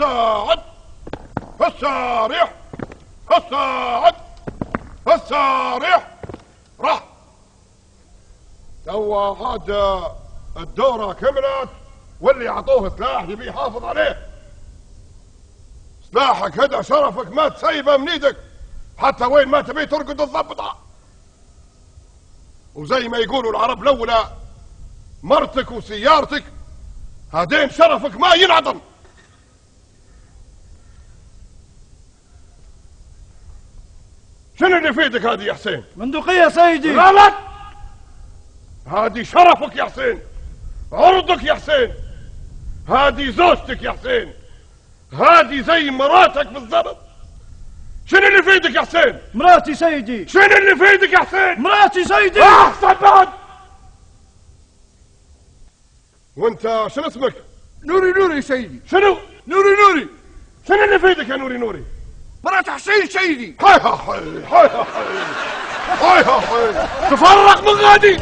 الساعد السارح الساعد السارح راح. توا هذا الدورة كملت واللي عطوه سلاح يبي يحافظ عليه. سلاحك هذا شرفك ما تسيبه من ايدك حتى وين ما تبي ترقد الضبطة. وزي ما يقولوا العرب لولا مرتك وسيارتك هذين شرفك ما ينعدم. شنو اللي في ايدك هذه يا حسين؟ بندقية سيدي. غلط، هذه شرفك يا حسين، عرضك يا حسين، هذه زوجتك يا حسين، هذه زي مراتك بالضبط. شنو اللي في ايدك يا حسين؟ مراتي سيدي. شنو اللي في ايدك يا حسين؟ مراتي سيدي. احسن بعد. وانت شنو اسمك؟ نوري نوري سيدي. شنو؟ نوري نوري. شنو اللي في ايدك يا نوري نوري؟ مرات حسين سيدي. هاي هاي هاي هاي هاي هاي تفرق من غادي.